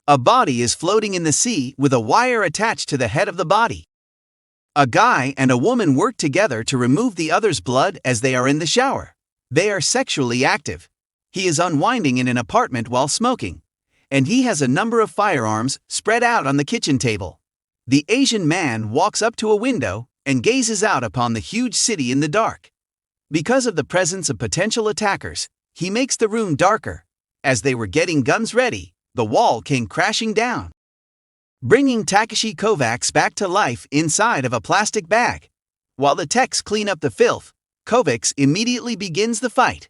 A body is floating in the sea with a wire attached to the head of the body. A guy and a woman work together to remove the other's blood as they are in the shower. They are sexually active. He is unwinding in an apartment while smoking, and he has a number of firearms spread out on the kitchen table. The Asian man walks up to a window and gazes out upon the huge city in the dark. Because of the presence of potential attackers, he makes the room darker. As they were getting guns ready, the wall came crashing down, bringing Takeshi Kovacs back to life inside of a plastic bag. While the techs clean up the filth, Kovacs immediately begins the fight.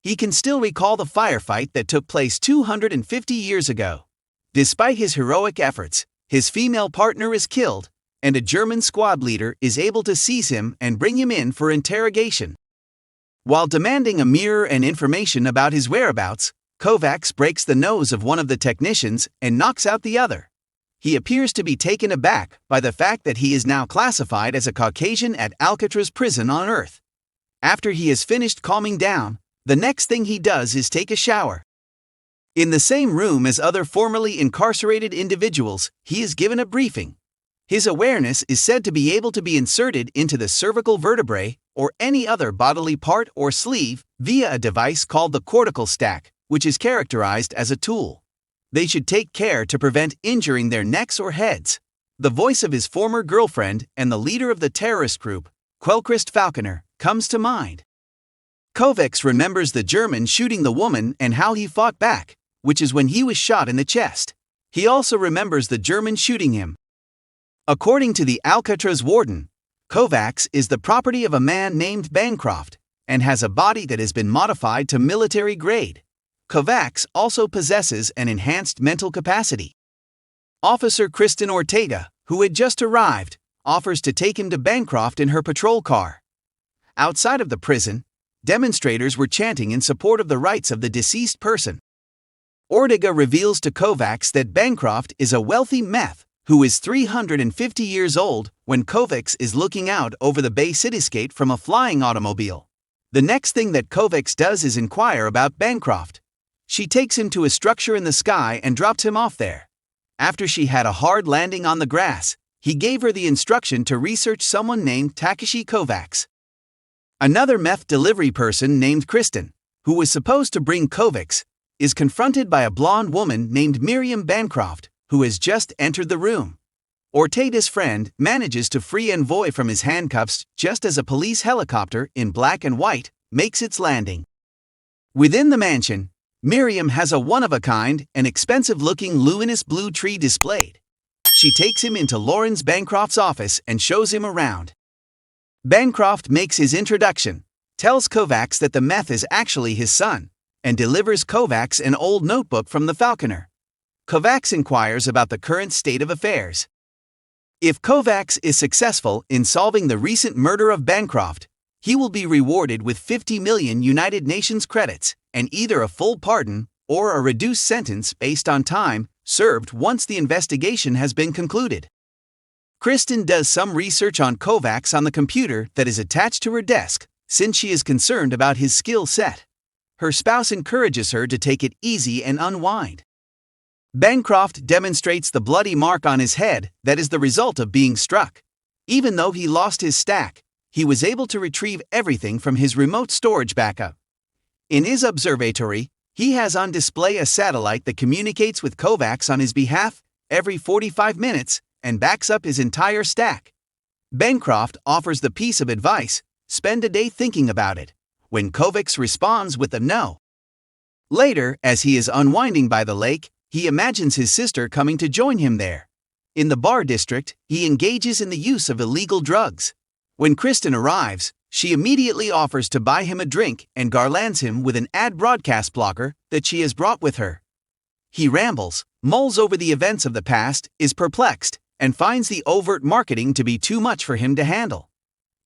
He can still recall the firefight that took place 250 years ago. Despite his heroic efforts, his female partner is killed, and a German squad leader is able to seize him and bring him in for interrogation. While demanding a mirror and information about his whereabouts, Kovacs breaks the nose of one of the technicians and knocks out the other. He appears to be taken aback by the fact that he is now classified as a Caucasian at Alcatraz prison on Earth. After he has finished calming down, the next thing he does is take a shower. In the same room as other formerly incarcerated individuals, he is given a briefing. His awareness is said to be able to be inserted into the cervical vertebrae or any other bodily part or sleeve via a device called the cortical stack, which is characterized as a tool. They should take care to prevent injuring their necks or heads. The voice of his former girlfriend and the leader of the terrorist group, Quellcrist Falconer, comes to mind. Kovacs remembers the German shooting the woman and how he fought back, which is when he was shot in the chest. He also remembers the German shooting him. According to the Alcatraz warden, Kovacs is the property of a man named Bancroft and has a body that has been modified to military grade. Kovacs also possesses an enhanced mental capacity. Officer Kristen Ortega, who had just arrived, offers to take him to Bancroft in her patrol car. Outside of the prison, demonstrators were chanting in support of the rights of the deceased person. Ortega reveals to Kovacs that Bancroft is a wealthy meth who is 350 years old when Kovacs is looking out over the Bay cityscape from a flying automobile. The next thing that Kovacs does is inquire about Bancroft. She takes him to a structure in the sky and drops him off there. After she had a hard landing on the grass, he gave her the instruction to research someone named Takeshi Kovacs. Another meth delivery person named Kristen, who was supposed to bring Kovacs, is confronted by a blonde woman named Miriam Bancroft, who has just entered the room. Ortega's friend manages to free Envoy from his handcuffs just as a police helicopter in black and white makes its landing. Within the mansion, Miriam has a one-of-a-kind and expensive-looking luminous blue tree displayed. She takes him into Laurens Bancroft's office and shows him around. Bancroft makes his introduction, tells Kovacs that the meth is actually his son, and delivers Kovacs an old notebook from the Falconer. Kovacs inquires about the current state of affairs. If Kovacs is successful in solving the recent murder of Bancroft, he will be rewarded with 50 million United Nations credits and either a full pardon or a reduced sentence based on time served once the investigation has been concluded. Kristen does some research on Kovacs on the computer that is attached to her desk, since she is concerned about his skill set. Her spouse encourages her to take it easy and unwind. Bancroft demonstrates the bloody mark on his head that is the result of being struck. Even though he lost his stack, he was able to retrieve everything from his remote storage backup. In his observatory, he has on display a satellite that communicates with Kovacs on his behalf every 45 minutes and backs up his entire stack. Bancroft offers the piece of advice, spend a day thinking about it, when Kovacs responds with a no. Later, as he is unwinding by the lake, he imagines his sister coming to join him there. In the bar district, he engages in the use of illegal drugs. When Kristen arrives, she immediately offers to buy him a drink and garlands him with an ad broadcast blocker that she has brought with her. He rambles, mulls over the events of the past, is perplexed, and finds the overt marketing to be too much for him to handle.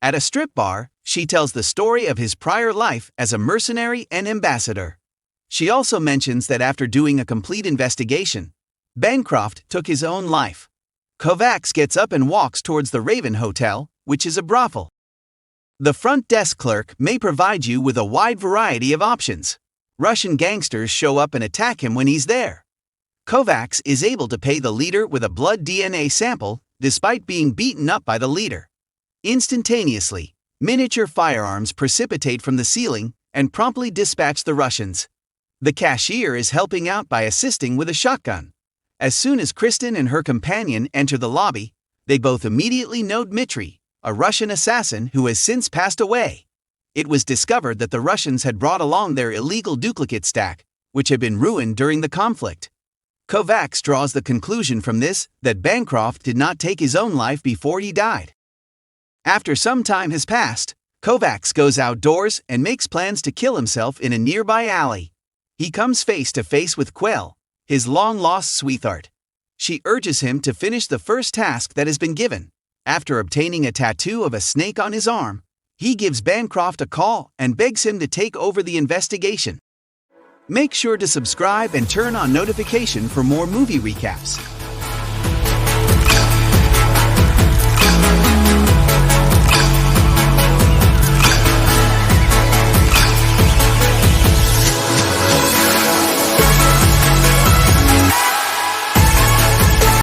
At a strip bar, she tells the story of his prior life as a mercenary and ambassador. She also mentions that after doing a complete investigation, Bancroft took his own life. Kovacs gets up and walks towards the Raven Hotel, which is a brothel. The front desk clerk may provide you with a wide variety of options. Russian gangsters show up and attack him when he's there. Kovacs is able to pay the leader with a blood DNA sample despite being beaten up by the leader. Instantaneously, miniature firearms precipitate from the ceiling and promptly dispatch the Russians. The cashier is helping out by assisting with a shotgun. As soon as Kristen and her companion enter the lobby, they both immediately note Dmitri, a Russian assassin who has since passed away. It was discovered that the Russians had brought along their illegal duplicate stack, which had been ruined during the conflict. Kovacs draws the conclusion from this that Bancroft did not take his own life before he died. After some time has passed, Kovacs goes outdoors and makes plans to kill himself in a nearby alley. He comes face to face with Quell, his long-lost sweetheart. She urges him to finish the first task that has been given. After obtaining a tattoo of a snake on his arm, he gives Bancroft a call and begs him to take over the investigation. Make sure to subscribe and turn on notification for more movie recaps.